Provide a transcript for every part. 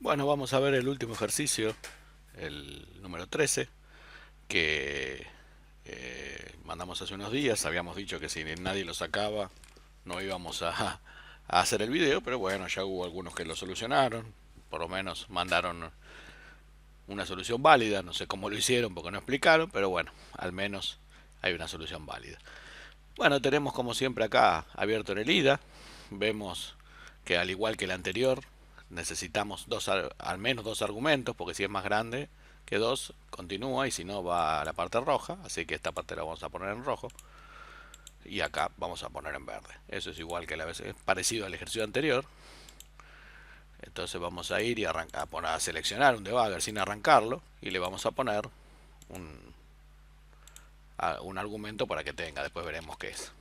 Bueno, vamos a ver el último ejercicio, el número 13, que mandamos hace unos días. Habíamos dicho que si nadie lo sacaba no íbamos a hacer el video, pero bueno, ya hubo algunos que lo solucionaron. Por lo menos mandaron una solución válida. No sé cómo lo hicieron porque no explicaron, pero bueno, al menos hay una solución válida. Bueno, tenemos como siempre acá abierto en el IDA. Vemos que al igual que el anterior, necesitamos al menos dos argumentos, porque si es más grande que dos, continúa y si no va a la parte roja. Así que esta parte la vamos a poner en rojo y acá vamos a poner en verde. Eso es igual que la vez, es parecido al ejercicio anterior. Entonces vamos a ir y a seleccionar un debugger sin arrancarlo y le vamos a poner un, un argumento para que tenga. Después veremos qué es.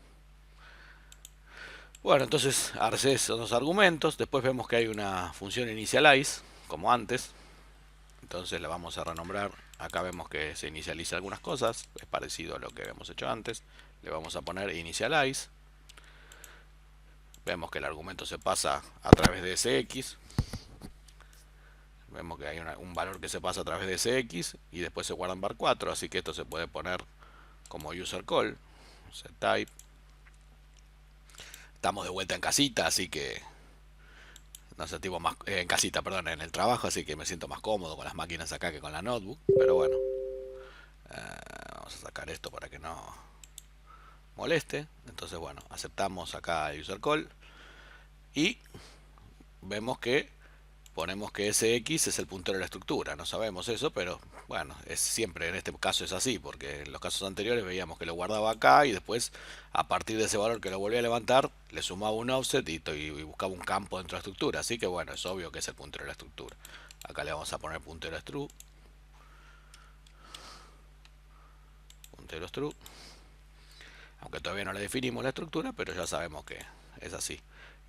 Bueno, entonces haré esos dos argumentos. Después vemos que hay una función initialize, como antes. Entonces la vamos a renombrar. Acá vemos que se inicializa algunas cosas. Es parecido a lo que habíamos hecho antes. Le vamos a poner initialize. Vemos que el argumento se pasa a través de ese x. Vemos que hay un valor que se pasa a través de ese x. Y después se guarda en var 4. Así que esto se puede poner como user call. Type. Estamos de vuelta en casita, así que no sé, tipo más en casita, perdón, en el trabajo, así que me siento más cómodo con las máquinas acá que con la notebook. Pero bueno, vamos a sacar esto para que no moleste. Entonces, bueno, aceptamos acá el user call y vemos que ponemos que ese x es el puntero de la estructura. No sabemos eso, pero bueno, es siempre en este caso es así, porque en los casos anteriores veíamos que lo guardaba acá y después a partir de ese valor que lo volvía a levantar le sumaba un offset y buscaba un campo dentro de la estructura. Así que bueno, es obvio que es el puntero de la estructura. Acá le vamos a poner puntero stru, puntero stru, aunque todavía no le definimos la estructura, pero ya sabemos que es así.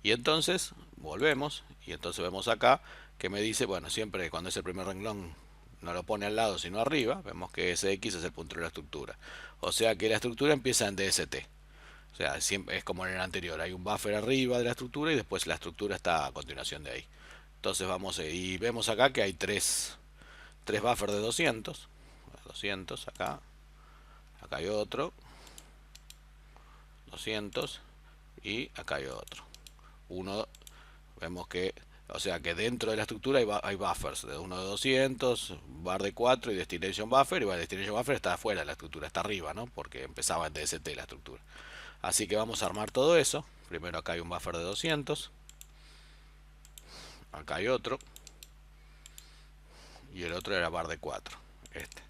Y entonces volvemos y entonces vemos acá que me dice, bueno, siempre cuando es el primer renglón no lo pone al lado sino arriba, vemos que ese x es el puntero de la estructura. O sea que la estructura empieza en DST. O sea, siempre es como en el anterior, hay un buffer arriba de la estructura y después la estructura está a continuación de ahí. Entonces vamos y vemos acá que hay tres buffers de 200. 200 acá, acá hay otro, 200 y acá hay otro. Uno, vemos que, o sea que dentro de la estructura hay buffers, de uno de 200, bar de 4 y destination buffer, y el destination buffer está afuera de la estructura, está arriba, ¿no? Porque empezaba en DST la estructura. Así que vamos a armar todo eso. Primero acá hay un buffer de 200, acá hay otro, y el otro era bar de 4, este,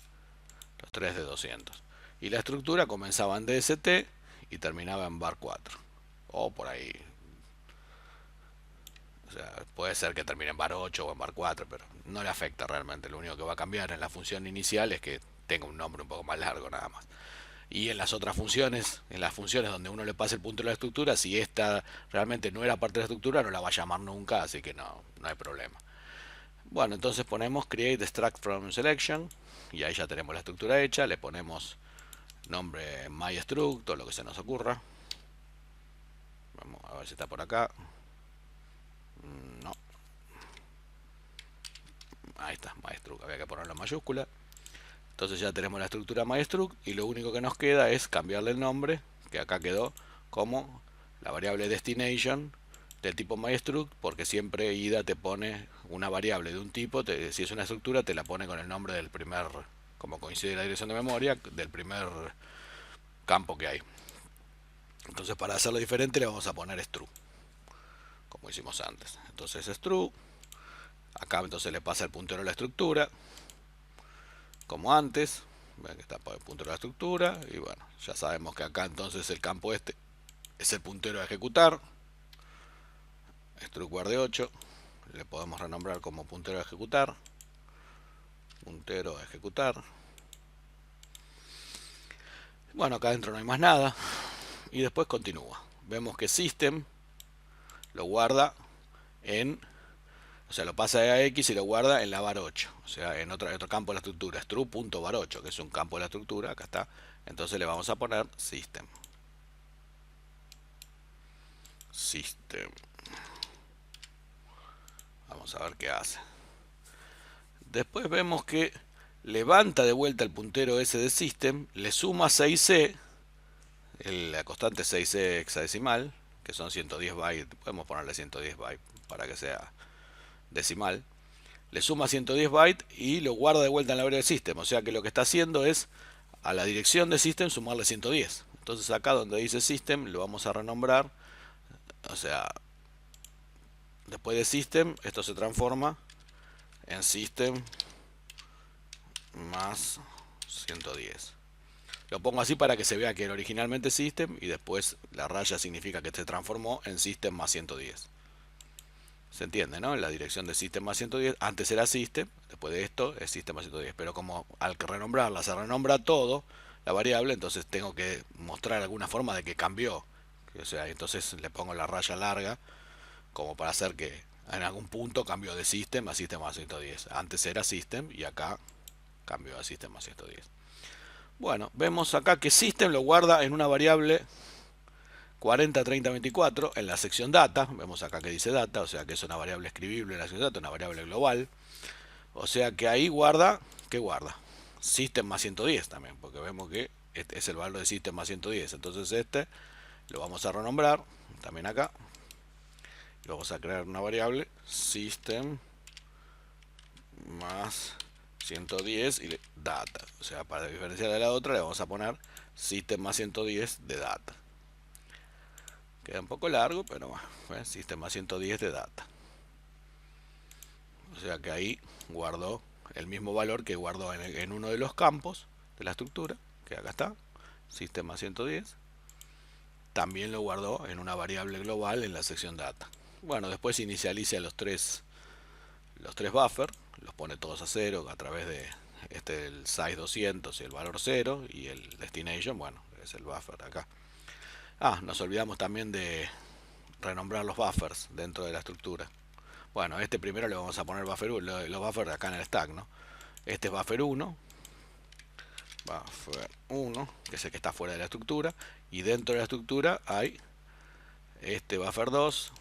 los tres de 200. Y la estructura comenzaba en DST y terminaba en bar 4, o por ahí. O sea, puede ser que termine en bar 8 o en bar 4, pero no le afecta realmente. Lo único que va a cambiar en la función inicial es que tenga un nombre un poco más largo nada más. Y en las otras funciones, en las funciones donde uno le pasa el punto de la estructura, si esta realmente no era parte de la estructura, no la va a llamar nunca, así que no hay problema. Bueno, entonces ponemos create extract from selection y ahí ya tenemos la estructura hecha. Le ponemos nombre mystruct o lo que se nos ocurra. Vamos a ver si está por acá. No, ahí está, mystruct. Había que ponerlo en mayúscula. Entonces ya tenemos la estructura mystruct y lo único que nos queda es cambiarle el nombre, que acá quedó como la variable destination del tipo mystruct, porque siempre IDA te pone una variable de un tipo, si es una estructura te la pone con el nombre del primer, como coincide la dirección de memoria, del primer campo que hay. Entonces para hacerlo diferente le vamos a poner stru, como hicimos antes. Entonces stru, acá entonces le pasa el puntero a la estructura, como antes. Ven que está por el puntero de la estructura. Y bueno, ya sabemos que acá entonces el campo este es el puntero a ejecutar. Struct de 8. Le podemos renombrar como puntero a ejecutar. Puntero a ejecutar. Bueno, acá adentro no hay más nada. Y después continúa. Vemos que system lo guarda en, o sea, lo pasa a X y lo guarda en la var 8. O sea, en otro campo de la estructura. Stru.var 8, que es un campo de la estructura. Acá está. Entonces le vamos a poner system. System. Vamos a ver qué hace. Después vemos que levanta de vuelta el puntero ese de system, le suma 6c, la constante 6c hexadecimal, que son 110 bytes, podemos ponerle 110 bytes para que sea decimal. Le suma 110 bytes y lo guarda de vuelta en la variable system. O sea que lo que está haciendo es a la dirección de system sumarle 110. Entonces acá donde dice system lo vamos a renombrar. O sea, después de system esto se transforma en system más 110. Lo pongo así para que se vea que era originalmente system y después la raya significa que se transformó en system más 110. Se entiende, ¿no? La dirección de system más 110, antes era system, después de esto es system más 110, pero como al renombrarla se renombra todo, la variable, entonces tengo que mostrar alguna forma de que cambió. O sea, entonces le pongo la raya larga como para hacer que en algún punto cambió de system a system más 110. Antes era system y acá cambió a system más 110. Bueno, vemos acá que system lo guarda en una variable 40, 30, 24 en la sección data. Vemos acá que dice data, o sea que es una variable escribible en la sección data, una variable global. O sea que ahí guarda, ¿qué guarda? System más 110 también, porque vemos que este es el valor de system más 110. Entonces este lo vamos a renombrar también acá. Y vamos a crear una variable system más 110 y data. O sea, para diferenciar de la otra le vamos a poner system más 110 de data. Queda un poco largo, pero bueno, sistema 110 de data. O sea que ahí guardó el mismo valor que guardó en uno de los campos de la estructura, que acá está, sistema 110. También lo guardó en una variable global en la sección data. Bueno, después inicializa los tres buffers, los pone todos a cero a través de el size 200 y el valor 0 y el destination, bueno, es el buffer acá. Nos olvidamos también de renombrar los buffers dentro de la estructura. Bueno, este primero le vamos a poner buffer 1, los buffers acá en el stack, ¿no? Este es buffer 1, que es el que está fuera de la estructura, y dentro de la estructura hay este buffer 2,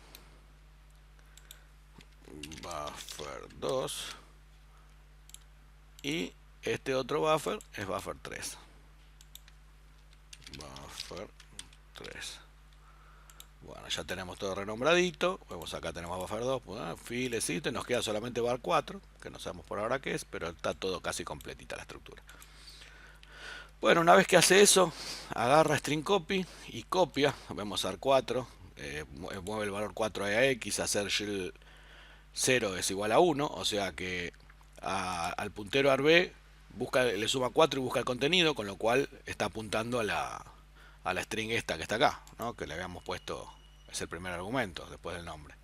y este otro buffer es buffer 3. Bueno, ya tenemos todo renombradito. Vemos acá tenemos buffer 2, filecito, y nos queda solamente bar 4, que no sabemos por ahora qué es, pero está todo casi completita la estructura. Bueno, una vez que hace eso, agarra string copy y copia. Vemos AR4, mueve el valor 4 a x, hacer shell 0 es igual a 1, o sea que al puntero arb le suma 4 y busca el contenido, con lo cual está apuntando a la string esta que está acá, ¿no? Que le habíamos puesto, es el primer argumento después del nombre.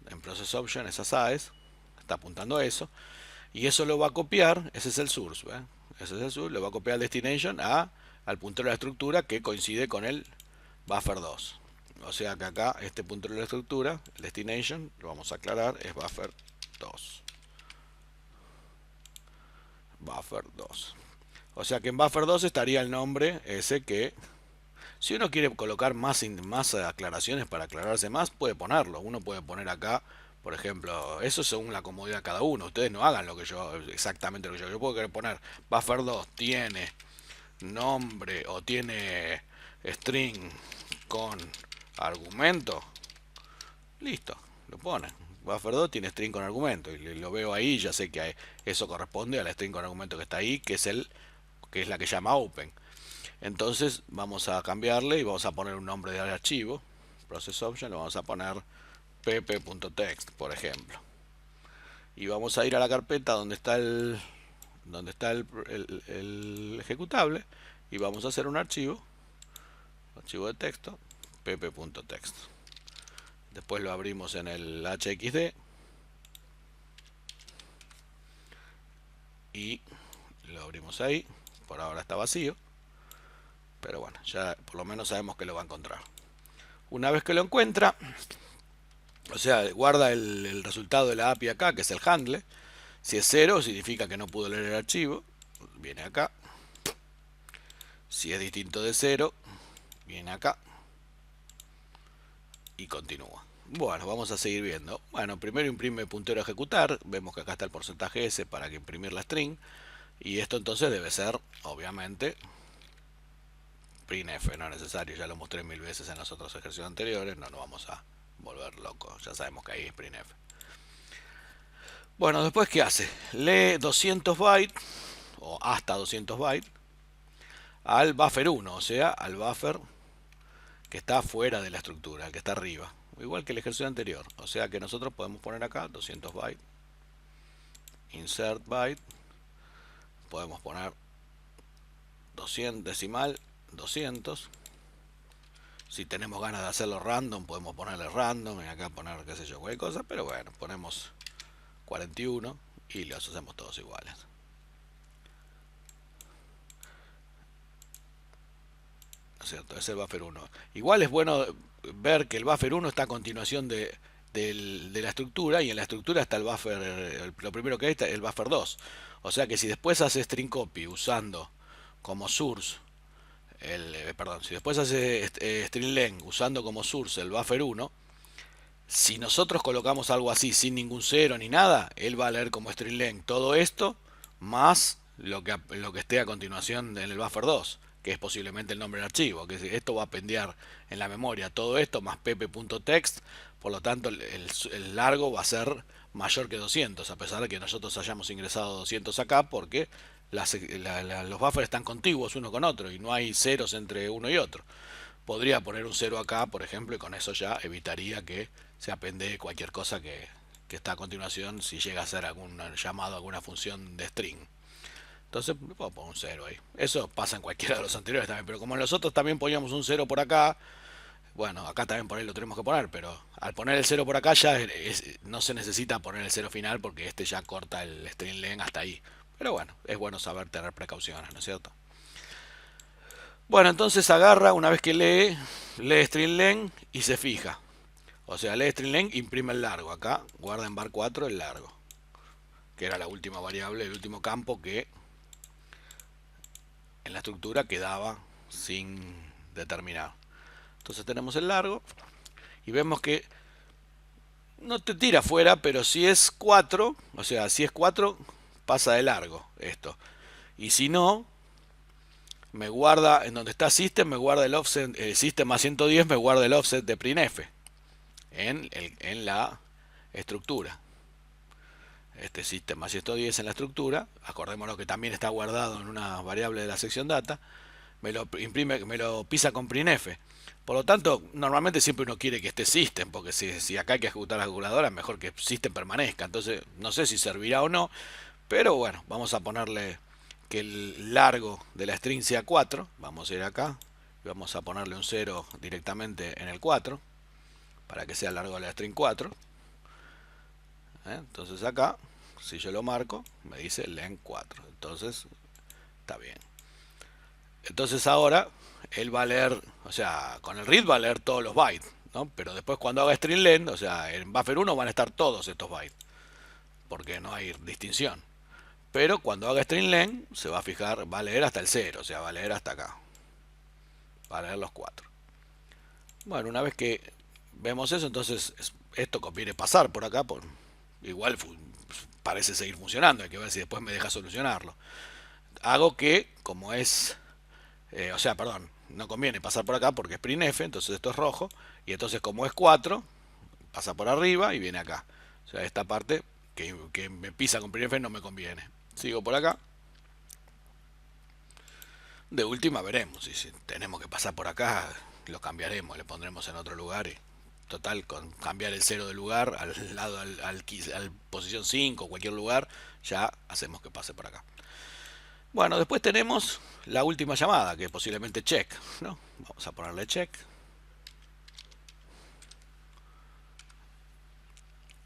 En process option es ASAES, está apuntando a eso, y eso lo va a copiar, ese es el source, ¿ve? Ese es el source, lo va a copiar al destination al puntero de la estructura que coincide con el buffer 2. O sea que acá este puntero de la estructura, el destination, lo vamos a aclarar, es buffer 2. Buffer 2. O sea que en buffer 2 estaría el nombre ese que, si uno quiere colocar más aclaraciones para aclararse más, puede ponerlo. Uno puede poner acá, por ejemplo, eso según la comodidad de cada uno. Ustedes no hagan exactamente lo que yo puedo querer poner. Buffer 2 tiene nombre o tiene string con argumento. Listo, lo pone. Buffer 2 tiene string con argumento y lo veo ahí, ya sé que eso corresponde a la string con argumento que está ahí, que es la que llama open. Entonces vamos a cambiarle y vamos a poner un nombre de archivo, process option, le vamos a poner pp.text, por ejemplo. Y vamos a ir a la carpeta donde está el ejecutable y vamos a hacer un archivo de texto, pp.text. Después lo abrimos en el HXD y lo abrimos ahí. Por ahora está vacío, pero bueno, ya por lo menos sabemos que lo va a encontrar. Una vez que lo encuentra, o sea, guarda el resultado de la API acá, que es el handle. Si es 0, significa que no pudo leer el archivo, viene acá. Si es distinto de 0, viene acá y continúa. Bueno, vamos a seguir viendo. Bueno, primero imprime puntero a ejecutar. Vemos que acá está el porcentaje S para que imprimir la string. Y esto entonces debe ser, obviamente, printf. No es necesario, ya lo mostré mil veces en los otros ejercicios anteriores. No nos vamos a volver locos. Ya sabemos que ahí es printf. Bueno, después, ¿qué hace? Lee 200 bytes, o hasta 200 bytes, al buffer 1, o sea, al buffer que está fuera de la estructura, el que está arriba. Igual que el ejercicio anterior. O sea que nosotros podemos poner acá 200 bytes, insert byte, podemos poner 200 decimal 200. Si tenemos ganas de hacerlo random, podemos ponerle random y acá poner qué sé yo, cualquier cosa, pero bueno, ponemos 41 y los hacemos todos iguales. ¿No es cierto? Es el buffer 1. Igual es bueno ver que el buffer 1 está a continuación de la estructura, y en la estructura está el buffer, lo primero que hay está el buffer 2. O sea que si después hace string copy usando como source perdón, si después hace string usando como source el buffer 1, si nosotros colocamos algo así sin ningún cero ni nada, él va a leer como string todo esto más lo que esté a continuación en el buffer 2, que es posiblemente el nombre del archivo, que esto va a pendear en la memoria todo esto más pepe.text. Por lo tanto el largo va a ser mayor que 200, a pesar de que nosotros hayamos ingresado 200 acá, porque los buffers están contiguos uno con otro y no hay ceros entre uno y otro. Podría poner un cero acá, por ejemplo, y con eso ya evitaría que se apende cualquier cosa que está a continuación, si llega a ser algún llamado a alguna función de string. Entonces puedo poner un cero ahí. Eso pasa en cualquiera de los anteriores también, pero como en los otros también poníamos un cero por acá, bueno, acá también por ahí lo tenemos que poner, pero al poner el cero por acá ya no se necesita poner el cero final, porque este ya corta el string len hasta ahí. Pero bueno, es bueno saber tener precauciones, ¿no es cierto? Bueno, entonces agarra, una vez que lee string len y se fija. O sea, lee string len, imprime el largo. Acá guarda en var 4 el largo, que era la última variable, el último campo que en la estructura quedaba sin determinar. Entonces tenemos el largo y vemos que no te tira fuera, pero si es 4, o sea, si es 4, pasa de largo esto. Y si no, me guarda, en donde está system, me guarda el offset, system más 110 me guarda el offset de printf en la estructura. Este system más 110 en la estructura, acordémonos que también está guardado en una variable de la sección data, me lo imprime, me lo pisa con printf. Por lo tanto, normalmente siempre uno quiere que esté system, porque si acá hay que ejecutar la calculadora, es mejor que system permanezca. Entonces, no sé si servirá o no, pero bueno, vamos a ponerle que el largo de la string sea 4. Vamos a ir acá y vamos a ponerle un 0 directamente en el 4, para que sea el largo de la string 4. Entonces acá, si yo lo marco, me dice len 4. Entonces, está bien. Entonces ahora él va a leer, o sea, con el read va a leer todos los bytes, ¿no? Pero después cuando haga string len, o sea, en buffer 1 van a estar todos estos bytes, porque no hay distinción. Pero cuando haga string len, se va a fijar, va a leer hasta el 0, o sea, va a leer hasta acá. Va a leer los 4. Bueno, una vez que vemos eso, entonces esto conviene pasar por acá, igual parece seguir funcionando, hay que ver si después me deja solucionarlo. Hago que, como es o sea, perdón, no conviene pasar por acá porque es printf, entonces esto es rojo, y entonces como es 4, pasa por arriba y viene acá. O sea, esta parte que me pisa con printf no me conviene. Sigo por acá. De última veremos, y si tenemos que pasar por acá, lo cambiaremos, le pondremos en otro lugar. Y total, con cambiar el 0 de lugar al lado al posición 5, cualquier lugar, ya hacemos que pase por acá. Bueno, después tenemos la última llamada, que es posiblemente check, ¿no? Vamos a ponerle check.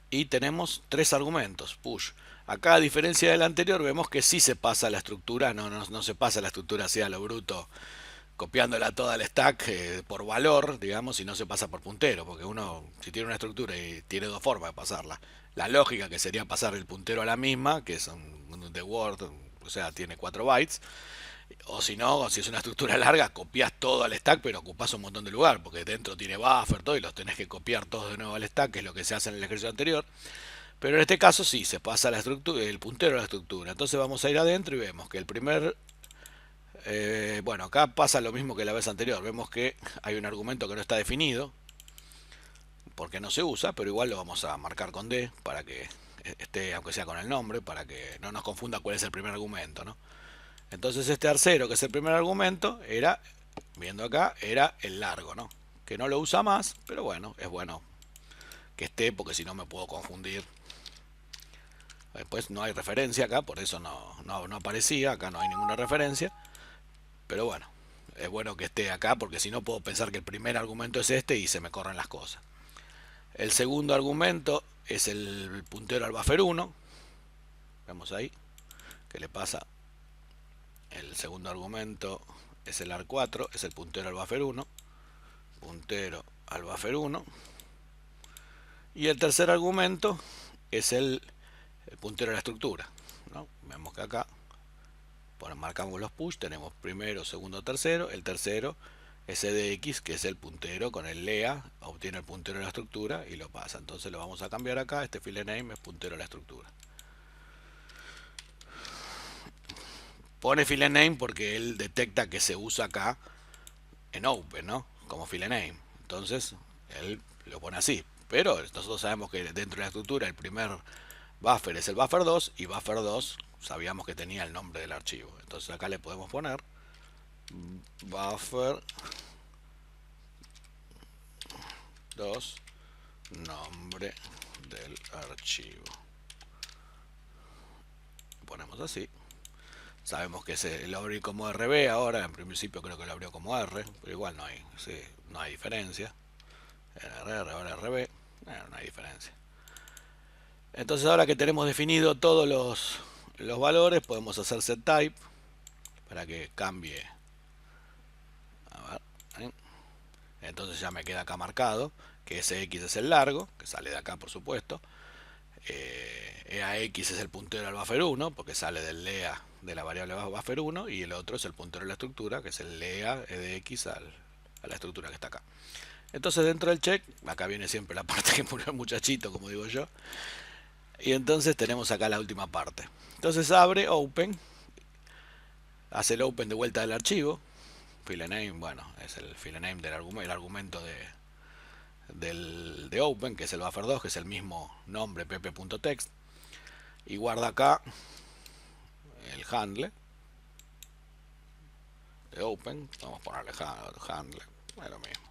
Y tenemos tres argumentos, push. Acá, a diferencia del anterior, vemos que sí se pasa la estructura, no se pasa la estructura así a lo bruto, copiándola toda al stack por valor, digamos, y no se pasa por puntero, porque uno, si tiene una estructura y tiene dos formas de pasarla. La lógica, que sería pasar el puntero a la misma, que es un de Word, o sea, tiene 4 bytes, O si no, si es una estructura larga, copias todo al stack, pero ocupas un montón de lugar, porque dentro tiene buffer, todo, y los tenés que copiar todos de nuevo al stack, que es lo que se hace en el ejercicio anterior. Pero en este caso sí, se pasa la estructura, el puntero a la estructura. Entonces vamos a ir adentro y vemos que el primer... bueno, acá pasa lo mismo que la vez anterior. Vemos que hay un argumento que no está definido, porque no se usa, pero igual lo vamos a marcar con D, para que esté, aunque sea con el nombre, para que no nos confunda cuál es el primer argumento, ¿no? Entonces este tercero, que es el primer argumento, era, viendo acá, era el largo, ¿no? Que no lo usa más, pero bueno, es bueno que esté, porque si no me puedo confundir. Después no hay referencia acá, por eso no aparecía, acá no hay ninguna referencia. Pero bueno, es bueno que esté acá, porque si no puedo pensar que el primer argumento es este y se me corren las cosas. El segundo argumento es el puntero al buffer 1. Vemos ahí que le pasa. El segundo argumento es el AR4, es el puntero al buffer 1. Puntero al buffer 1. Y el tercer argumento es el puntero a la estructura, ¿no? Vemos que acá marcamos los push, tenemos primero, segundo, tercero. El tercero es edx, que es el puntero con el lea, obtiene el puntero de la estructura y lo pasa. Entonces lo vamos a cambiar acá, este file name es puntero a la estructura. Pone file name porque él detecta que se usa acá en open, ¿no? Como file name. Entonces él lo pone así. Pero nosotros sabemos que dentro de la estructura el primer buffer es el buffer 2 y buffer 2 sabíamos que tenía el nombre del archivo. Entonces acá le podemos poner buffer 2, nombre del archivo. Ponemos así. Sabemos que lo abrí como RB ahora, en principio creo que lo abrió como R, pero igual no hay, sí, no hay diferencia. Era RR, ahora RB, no hay diferencia. Entonces ahora que tenemos definido todos los valores, podemos hacer setType para que cambie. A ver, ¿eh? Entonces ya me queda acá marcado que ese X es el largo, que sale de acá por supuesto. EAX es el puntero al buffer 1, porque sale del lea de la variable buffer 1, y el otro es el puntero de la estructura, que es el lea edx a la estructura que está acá. Entonces dentro del check, acá viene siempre la parte que pone el muchachito, como digo yo, y entonces tenemos acá la última parte. Entonces abre open, hace el open de vuelta del archivo, filename, bueno, es el filename del argumento, el argumento de open, que es el buffer 2, que es el mismo nombre pp.text, y guarda acá el handle de open. Vamos a ponerle handle, es lo mismo.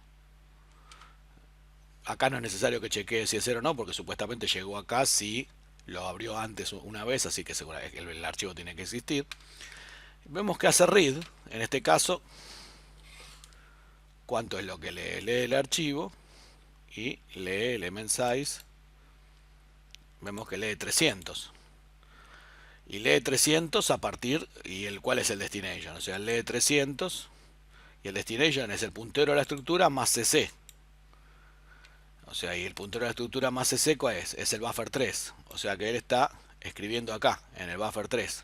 Acá no es necesario que chequee si es 0 o no, porque supuestamente llegó acá si lo abrió antes una vez, así que seguramente el archivo tiene que existir. Vemos que hace read, en este caso, cuánto es lo que lee el archivo, y lee element size. Vemos que lee 300. Y lee 300 a partir, y el cuál es el destination, o sea, lee 300, y el destination es el puntero a la estructura más cc. O sea, y el puntero de la estructura más cc ¿cuál es? Es el buffer 3. O sea que él está escribiendo acá, en el buffer 3.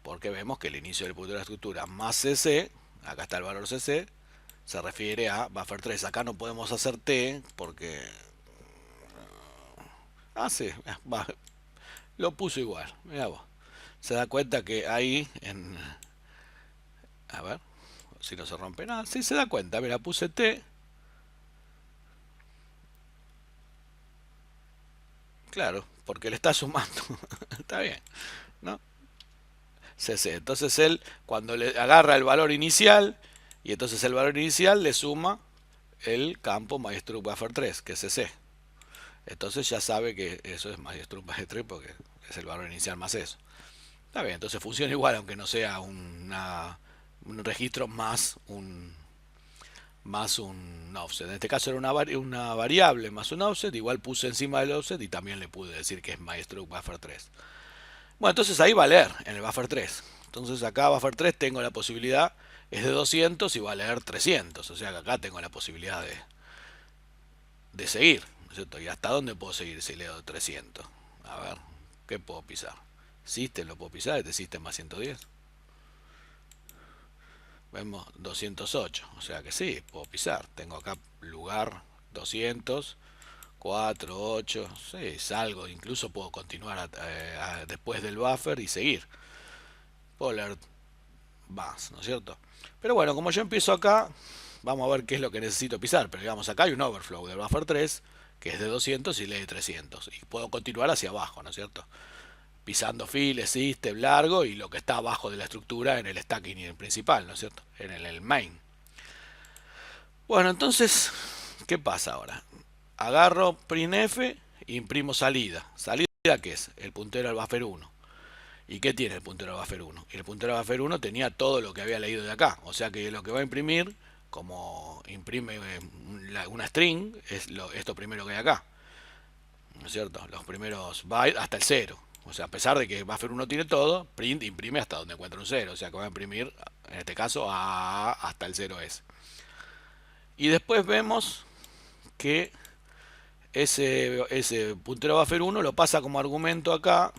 Porque vemos que el inicio del puntero de la estructura más cc, acá está el valor cc, se refiere a buffer 3. Acá no podemos hacer t porque... Ah, sí, lo puso igual. Mirá vos. Se da cuenta que ahí en... A ver, si no se rompe nada. Sí, se da cuenta. Mira, puse t. Claro, porque le está sumando. Está bien, ¿no? CC. Entonces él, cuando le agarra el valor inicial, y entonces el valor inicial le suma el campo MyStruct Buffer 3, que es CC. Entonces ya sabe que eso es MyStruct Buffer 3 porque es el valor inicial más eso. Está bien, entonces funciona igual, aunque no sea un registro más un offset. En este caso era una variable más un offset, igual puse encima del offset y también le pude decir que es MyStruct Buffer 3. Bueno, entonces ahí va a leer en el buffer 3. Entonces acá buffer 3 tengo la posibilidad, es de 200 y va a leer 300. O sea que acá tengo la posibilidad de seguir, ¿no es cierto? ¿Y hasta dónde puedo seguir si leo 300? A ver, ¿qué puedo pisar? System lo puedo pisar, este System más 110. Vemos 208, o sea que sí, puedo pisar. Tengo acá lugar 200, 4, 8, sí, salgo, incluso puedo continuar después del buffer y seguir. Puedo leer más, ¿no es cierto? Pero bueno, como yo empiezo acá, vamos a ver qué es lo que necesito pisar. Pero digamos, acá hay un overflow del buffer 3, que es de 200 y lee 300. Y puedo continuar hacia abajo, ¿no es cierto? Pisando files, system, largo y lo que está abajo de la estructura en el stacking principal, ¿no es cierto? En el main. Bueno, entonces, ¿qué pasa ahora? Agarro printf e imprimo salida. ¿Salida qué es? El puntero al buffer 1. ¿Y qué tiene el puntero al buffer 1? Y el puntero al buffer 1 tenía todo lo que había leído de acá. O sea que lo que va a imprimir, como imprime una string, es esto primero que hay acá. ¿No es cierto? Los primeros bytes hasta el 0. O sea, a pesar de que buffer 1 tiene todo, print imprime hasta donde encuentra un 0. O sea que va a imprimir, en este caso, hasta el 0S. Y después vemos que ese puntero buffer 1 lo pasa como argumento acá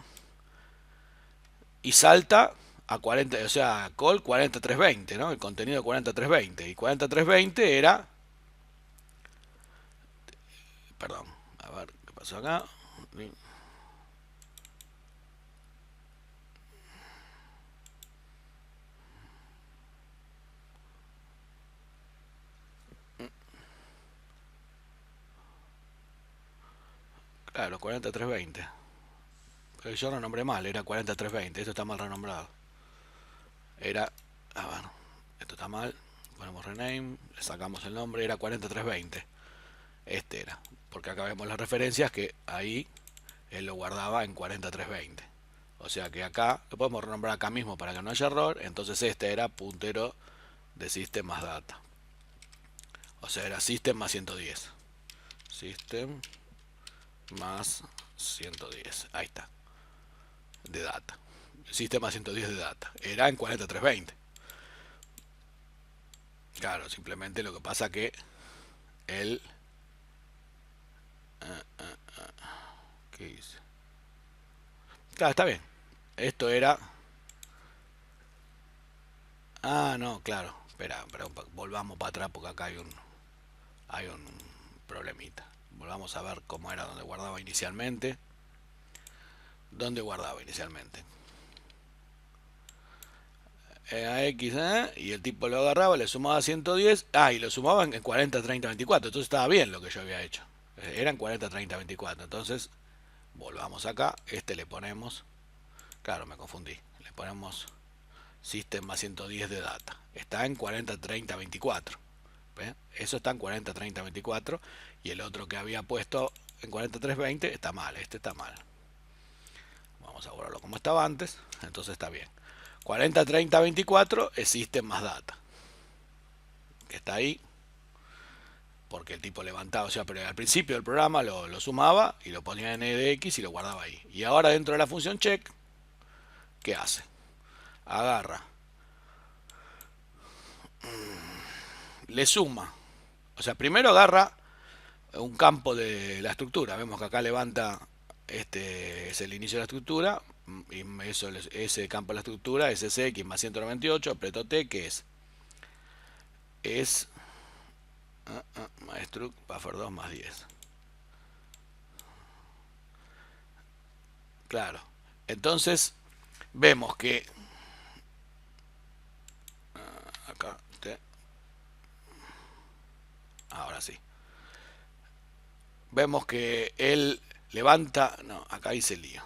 y salta a 40, o sea, call 40320, ¿no? El contenido de 40320. Y 40320 era, perdón, a ver qué pasó acá. Claro, 40320. Pero yo lo nombré mal, era 40320. Esto está mal renombrado. Era, a ver, esto está mal. Ponemos rename, le sacamos el nombre, era 40320. Este era, porque acá vemos las referencias que ahí él lo guardaba en 40320. O sea que acá lo podemos renombrar acá mismo para que no haya error. Entonces este era puntero de system más data. O sea, era system más 110. System más 110. Ahí está. De data. System más 110 de data. Era en 40320. Claro, simplemente lo que pasa que él... ¿Qué dice? Claro, está bien. Esto era... Ah, no, claro. Espera, volvamos para atrás porque acá hay un problemita. Volvamos a ver cómo era donde guardaba inicialmente. ¿Dónde guardaba inicialmente? A X, y el tipo lo agarraba, le sumaba 110. Y lo sumaban en 40, 30, 24. Entonces estaba bien lo que yo había hecho. Eran 40, 30, 24. Entonces, volvamos acá. Este le ponemos... Claro, me confundí. Le ponemos System más 110 de data. Está en 40, 30, 24. ¿Ve? Eso está en 40, 30, 24. Y el otro que había puesto en 43, 20 está mal. Este está mal. Vamos a borrarlo como estaba antes. Entonces está bien. 40, 30, 24 es System más data. Que está ahí. Porque el tipo levantaba, o sea, pero al principio del programa lo sumaba y lo ponía en edx y lo guardaba ahí. Y ahora dentro de la función check, ¿qué hace? Agarra, le suma. O sea, primero agarra un campo de la estructura. Vemos que acá levanta, este es el inicio de la estructura, y eso, ese campo de la estructura es sx más 198, aprieto T, que es struct buffer 2 más 10. Claro. Entonces, vemos que acá, ahora sí. Vemos que él levanta, no, acá hice lío.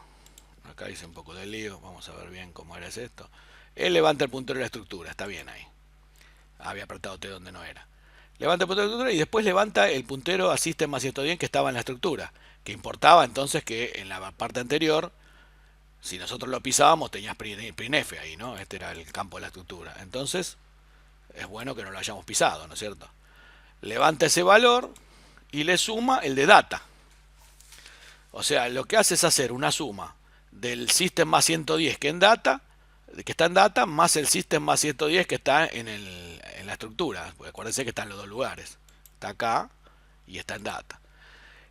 Acá hice un poco de lío, vamos a ver bien cómo era esto. Él levanta el puntero de la estructura, está bien ahí. Había apretado T donde no era. Levanta el puntero de la estructura y después levanta el puntero a System más 110 que estaba en la estructura. Que importaba entonces que en la parte anterior, si nosotros lo pisábamos, tenías printf ahí, ¿no? Este era el campo de la estructura. Entonces, es bueno que no lo hayamos pisado, ¿no es cierto? Levanta ese valor y le suma el de data. O sea, lo que hace es hacer una suma del system más 110 que está en data, más el system más 110 que está en la estructura. Porque acuérdense que está en los dos lugares. Está acá y está en data.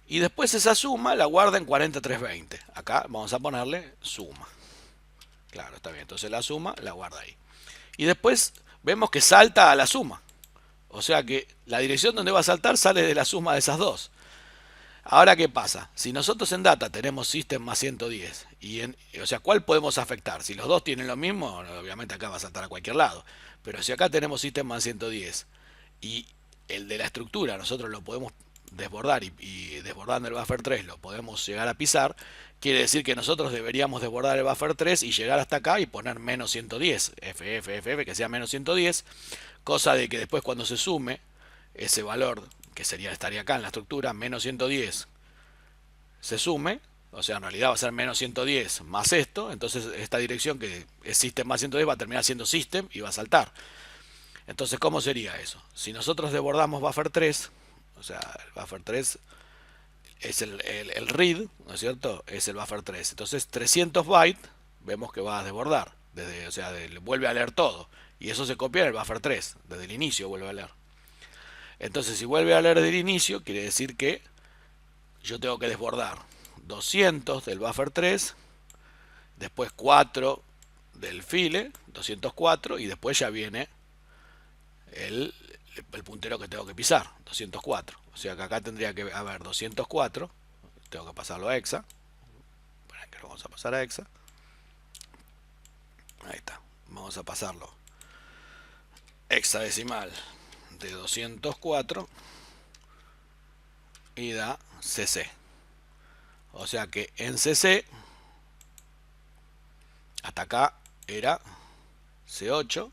Y después esa suma la guarda en 4320. Acá vamos a ponerle suma. Claro, está bien. Entonces la suma la guarda ahí. Y después vemos que salta a la suma. O sea que la dirección donde va a saltar sale de la suma de esas dos. Ahora, ¿qué pasa? Si nosotros en data tenemos system más 110, o sea, ¿cuál podemos afectar? Si los dos tienen lo mismo, obviamente acá va a saltar a cualquier lado. Pero si acá tenemos system más 110 y el de la estructura nosotros lo podemos desbordar y desbordando el buffer 3 lo podemos llegar a pisar, quiere decir que nosotros deberíamos desbordar el buffer 3 y llegar hasta acá y poner menos 110, FF, que sea menos 110, cosa de que después cuando se sume ese valor, que estaría acá en la estructura, menos 110, se sume, o sea, en realidad va a ser menos 110 más esto, entonces esta dirección que es system más 110 va a terminar siendo system y va a saltar. Entonces, ¿cómo sería eso? Si nosotros desbordamos buffer 3, o sea, el buffer 3 es el read, ¿no es cierto? Es el buffer 3. Entonces, 300 bytes vemos que va a desbordar, o sea, vuelve a leer todo. Y eso se copia en el buffer 3, desde el inicio vuelve a leer. Entonces, si vuelve a leer desde el inicio, quiere decir que yo tengo que desbordar 200 del buffer 3, después 4 del file, 204, y después ya viene el, el puntero que tengo que pisar, 204. O sea que acá tendría que haber 204, tengo que pasarlo a hexa. Para que lo vamos a pasar a hexa. Ahí está, vamos a pasarlo hexadecimal de 204 y da CC. O sea que en CC hasta acá era C8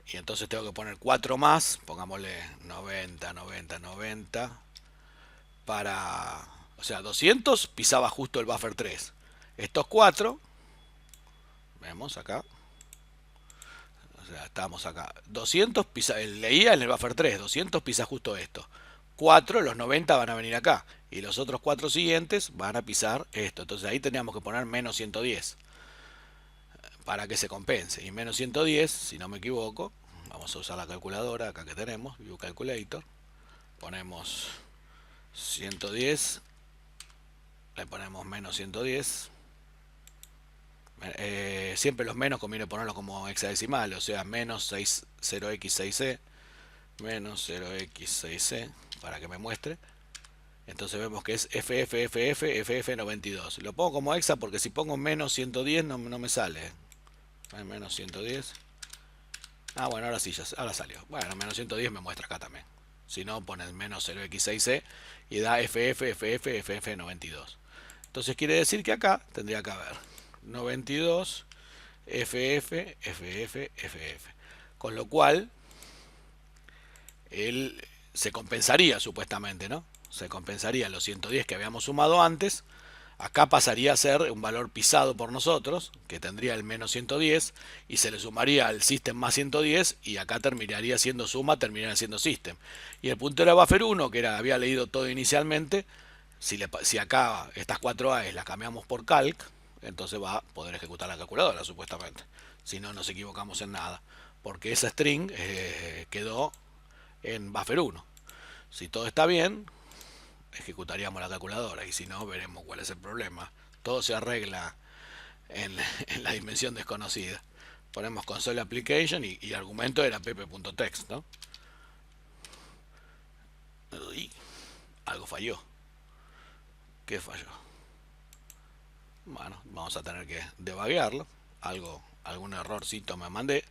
y entonces tengo que poner 4 más, pongámosle 90, 90, 90 para, o sea, 200 pisaba justo el buffer 3. Estos 4, vemos acá, o sea, estamos acá, 200 leía en el buffer 3, 200 pisa justo esto. 4, los 90 van a venir acá y los otros 4 siguientes van a pisar esto. Entonces ahí teníamos que poner menos 110 para que se compense. Y menos 110, si no me equivoco, vamos a usar la calculadora acá que tenemos, View Calculator. Ponemos 110, le ponemos menos 110. Siempre los menos conviene ponerlos como hexadecimal, o sea, menos 0x6c, menos 0x6c, para que me muestre. Entonces vemos que es FF92. Lo pongo como hexa porque si pongo menos 110 no me sale. Menos 110. Ah, bueno, ahora sí, ahora salió. Bueno, menos 110 me muestra acá también. Si no, pones menos 0x6c y da FF92. Entonces quiere decir que acá tendría que haber 92 FF. Con lo cual, él se compensaría supuestamente, ¿no? Se compensaría los 110 que habíamos sumado antes. Acá pasaría a ser un valor pisado por nosotros, que tendría el menos 110, y se le sumaría al system más 110, y acá terminaría siendo suma, terminaría siendo system. Y el puntero de buffer 1, que había leído todo inicialmente, si acá estas 4 A's las cambiamos por calc, entonces va a poder ejecutar la calculadora, supuestamente. Si no, nos equivocamos en nada, porque esa string quedó en buffer 1. Si todo está bien, ejecutaríamos la calculadora y si no, veremos cuál es el problema. Todo se arregla en la dimensión desconocida. Ponemos console application y argumento era pp.text, ¿no? Y algo falló. ¿Qué falló? Bueno, vamos a tener que debuguearlo. Algún errorcito me mandé.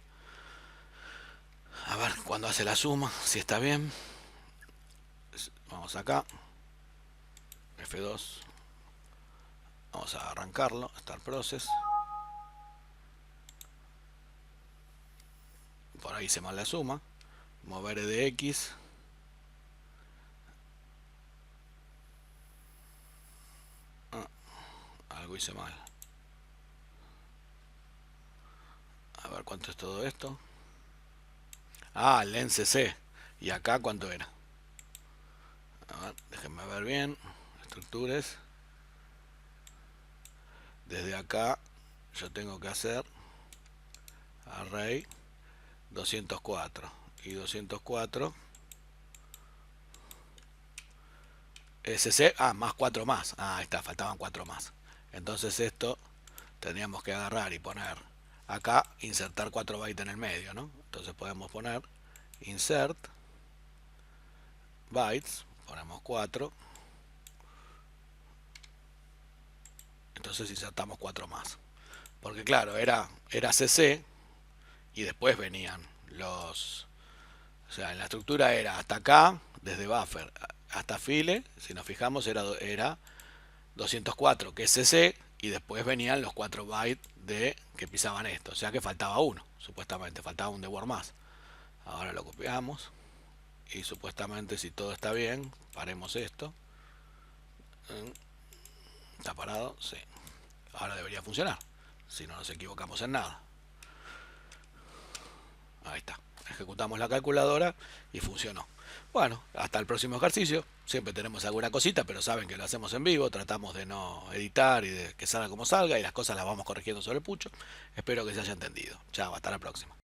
A ver cuando hace la suma, si está bien. Vamos acá. F2. Vamos a arrancarlo. Start process. Por ahí hice mal la suma. Mover de X. Algo hice mal. A ver cuánto es todo esto. Ah, el NCC. ¿Y acá cuánto era? A ver, déjenme ver bien. Estructuras. Desde acá yo tengo que hacer array 204 y 204 SC, más 4 más. Ahí está, faltaban 4 más. Entonces esto tendríamos que agarrar y poner acá, insertar 4 bytes en el medio, ¿no? Entonces podemos poner insert bytes, ponemos 4. Entonces insertamos 4 más. Porque claro, era CC y después venían los... O sea, en la estructura era hasta acá, desde buffer hasta file, si nos fijamos era 204, que es CC, y después venían los 4 bytes de que pisaban esto. O sea que faltaba uno, supuestamente, faltaba un de word más. Ahora lo copiamos y supuestamente, si todo está bien, paremos esto. ¿Está parado? Sí. Ahora debería funcionar, si no nos equivocamos en nada. Ahí está. Ejecutamos la calculadora y funcionó. Bueno, hasta el próximo ejercicio. Siempre tenemos alguna cosita, pero saben que lo hacemos en vivo. Tratamos de no editar y de que salga como salga, y las cosas las vamos corrigiendo sobre el pucho. Espero que se haya entendido. Chao, hasta la próxima.